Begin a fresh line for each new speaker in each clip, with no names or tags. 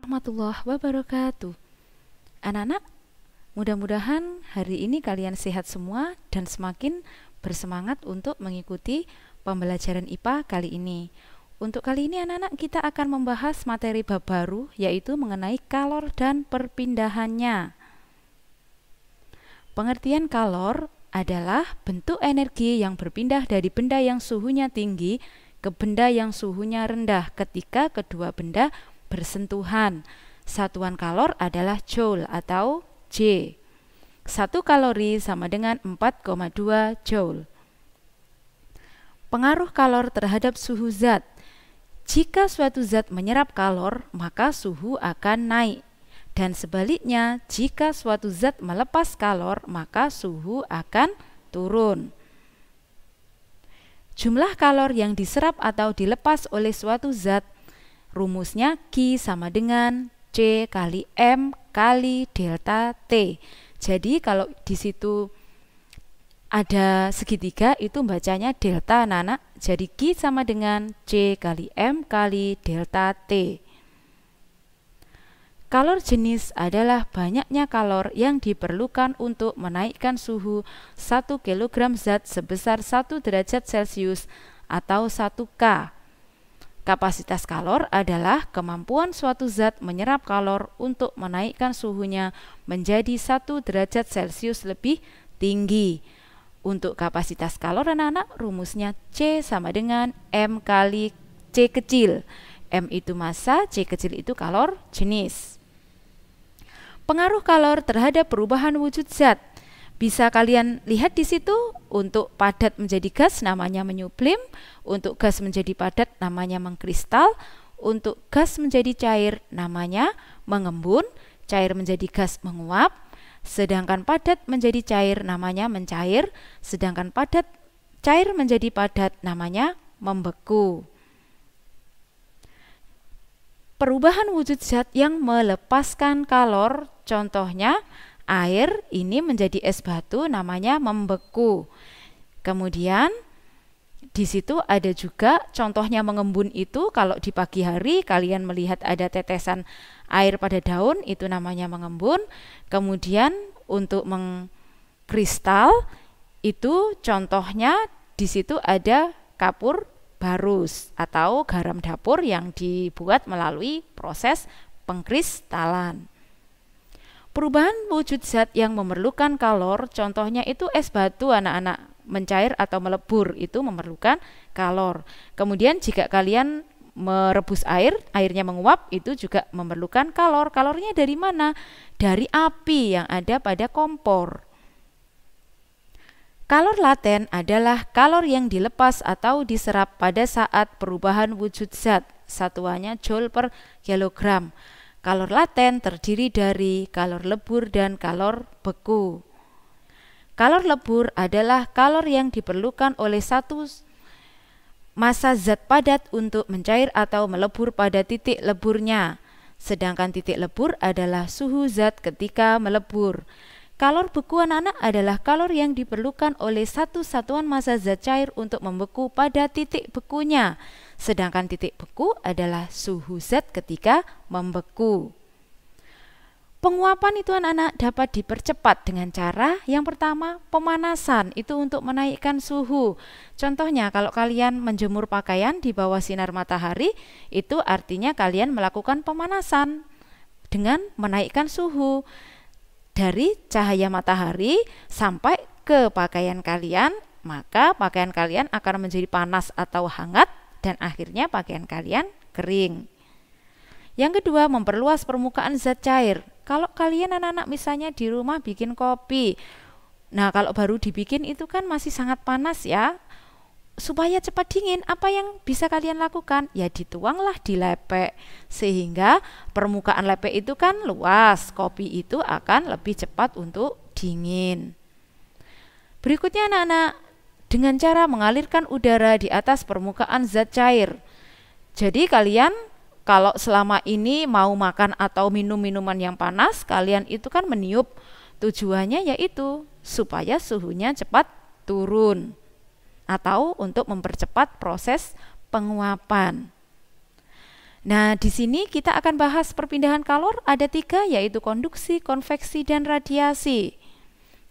warahmatullahi wabarakatuh. Anak-anak, mudah-mudahan hari ini kalian sehat semua dan semakin bersemangat untuk mengikuti pembelajaran IPA kali ini. Untuk kali ini anak-anak kita akan membahas materi bab baru, yaitu mengenai kalor dan perpindahannya. Pengertian kalor adalah bentuk energi yang berpindah dari benda yang suhunya tinggi ke benda yang suhunya rendah ketika kedua benda bersentuhan. Satuan kalor adalah joule atau J. 1 kalori sama dengan 4,2 joule. Pengaruh kalor terhadap suhu zat. Jika suatu zat menyerap kalor, maka suhu akan naik. Dan sebaliknya, jika suatu zat melepas kalor, maka suhu akan turun. Jumlah kalor yang diserap atau dilepas oleh suatu zat, rumusnya Q sama dengan C kali M kali delta T. Jadi kalau di situ ada segitiga itu bacanya delta anak-anak. Jadi Q sama dengan C kali M kali delta T. Kalor jenis adalah banyaknya kalor yang diperlukan untuk menaikkan suhu 1 kg zat sebesar 1 derajat Celcius atau 1 K. Kapasitas kalor adalah kemampuan suatu zat menyerap kalor untuk menaikkan suhunya menjadi 1 derajat Celcius lebih tinggi. Untuk kapasitas kalor anak-anak, rumusnya C sama dengan M kali C kecil. M itu massa, C kecil itu kalor jenis. Pengaruh kalor terhadap perubahan wujud zat. Bisa kalian lihat di situ, untuk padat menjadi gas namanya menyublim, untuk gas menjadi padat namanya mengkristal, untuk gas menjadi cair namanya mengembun, cair menjadi gas menguap, sedangkan padat menjadi cair namanya mencair, sedangkan padat cair menjadi padat namanya membeku. Perubahan wujud zat yang melepaskan kalor, contohnya air ini menjadi es batu namanya membeku. Kemudian di situ ada juga contohnya mengembun itu, kalau di pagi hari kalian melihat ada tetesan air pada daun itu namanya mengembun. Kemudian untuk mengkristal itu contohnya di situ ada kapur barus atau garam dapur yang dibuat melalui proses pengkristalan. Perubahan wujud zat yang memerlukan kalor, contohnya itu es batu anak-anak, mencair atau melebur itu memerlukan kalor. Kemudian jika kalian merebus air, airnya menguap, itu juga memerlukan kalor. Kalornya dari mana? Dari api yang ada pada kompor. Kalor laten adalah kalor yang dilepas atau diserap pada saat perubahan wujud zat. Satuannya joule per kilogram. Kalor laten terdiri dari kalor lebur dan kalor beku. Kalor lebur adalah kalor yang diperlukan oleh satu massa zat padat untuk mencair atau melebur pada titik leburnya. Sedangkan titik lebur adalah suhu zat ketika melebur. Kalor beku anak-anak adalah kalor yang diperlukan oleh satu satuan massa zat cair untuk membeku pada titik bekunya. Sedangkan titik beku adalah suhu zat ketika membeku. Penguapan itu anak-anak dapat dipercepat dengan cara yang pertama, pemanasan itu untuk menaikkan suhu. Contohnya kalau kalian menjemur pakaian di bawah sinar matahari, itu artinya kalian melakukan pemanasan dengan menaikkan suhu dari cahaya matahari sampai ke pakaian kalian, maka pakaian kalian akan menjadi panas atau hangat dan akhirnya pakaian kalian kering. Yang kedua, memperluas permukaan zat cair. Kalau kalian anak-anak misalnya di rumah bikin kopi, nah kalau baru dibikin itu kan masih sangat panas ya. Supaya cepat dingin, apa yang bisa kalian lakukan? Ya dituanglah di lepek, sehingga permukaan lepek itu kan luas, kopi itu akan lebih cepat untuk dingin. Berikutnya anak-anak, dengan cara mengalirkan udara di atas permukaan zat cair. Jadi kalian kalau selama ini mau makan atau minum minuman yang panas, kalian itu kan meniup. Tujuannya yaitu supaya suhunya cepat turun atau untuk mempercepat proses penguapan. Nah, di sini kita akan bahas perpindahan kalor ada 3, yaitu konduksi, konveksi, dan radiasi.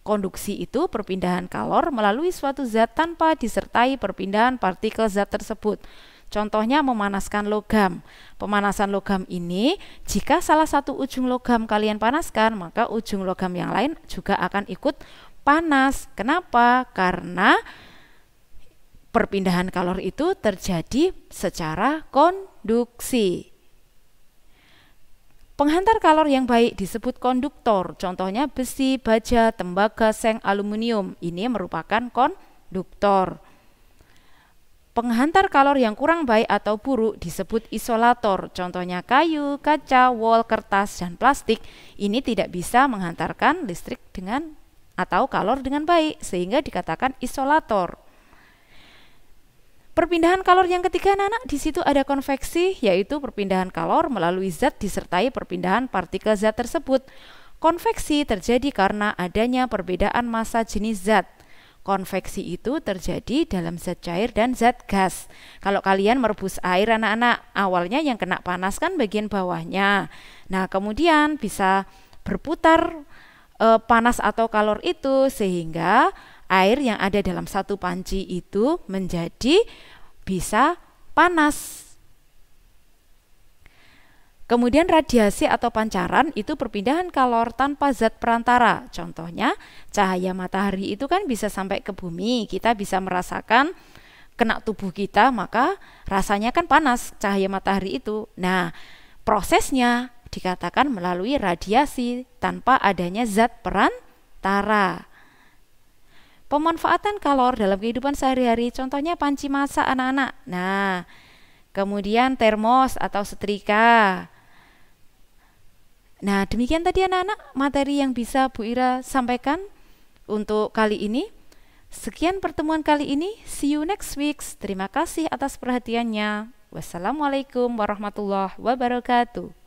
Konduksi itu perpindahan kalor melalui suatu zat tanpa disertai perpindahan partikel zat tersebut. Contohnya memanaskan logam. Pemanasan logam ini, jika salah satu ujung logam kalian panaskan, maka ujung logam yang lain juga akan ikut panas. Kenapa? Karena perpindahan kalor itu terjadi secara konduksi. Penghantar kalor yang baik disebut konduktor. Contohnya besi, baja, tembaga, seng, aluminium. Ini merupakan konduktor. Penghantar kalor yang kurang baik atau buruk disebut isolator. Contohnya kayu, kaca, wol, kertas, dan plastik. Ini tidak bisa menghantarkan listrik dengan atau kalor dengan baik, sehingga dikatakan isolator. Perpindahan kalor yang ketiga, anak-anak, di situ ada konveksi, yaitu perpindahan kalor melalui zat disertai perpindahan partikel zat tersebut. Konveksi terjadi karena adanya perbedaan massa jenis zat. Konveksi itu terjadi dalam zat cair dan zat gas. Kalau kalian merebus air, anak-anak, awalnya yang kena panas kan bagian bawahnya. Nah, kemudian bisa berputar panas atau kalor itu, sehingga air yang ada dalam satu panci itu menjadi bisa panas. Kemudian radiasi atau pancaran itu perpindahan kalor tanpa zat perantara. Contohnya cahaya matahari itu kan bisa sampai ke bumi, kita bisa merasakan kena tubuh kita, maka rasanya kan panas cahaya matahari itu. Nah, prosesnya dikatakan melalui radiasi tanpa adanya zat perantara. Pemanfaatan kalor dalam kehidupan sehari-hari, contohnya panci masak, anak-anak. Nah, kemudian termos atau setrika. Nah, demikian tadi anak-anak materi yang bisa Bu Ira sampaikan untuk kali ini. Sekian pertemuan kali ini. See you next week. Terima kasih atas perhatiannya. Wassalamualaikum warahmatullahi wabarakatuh.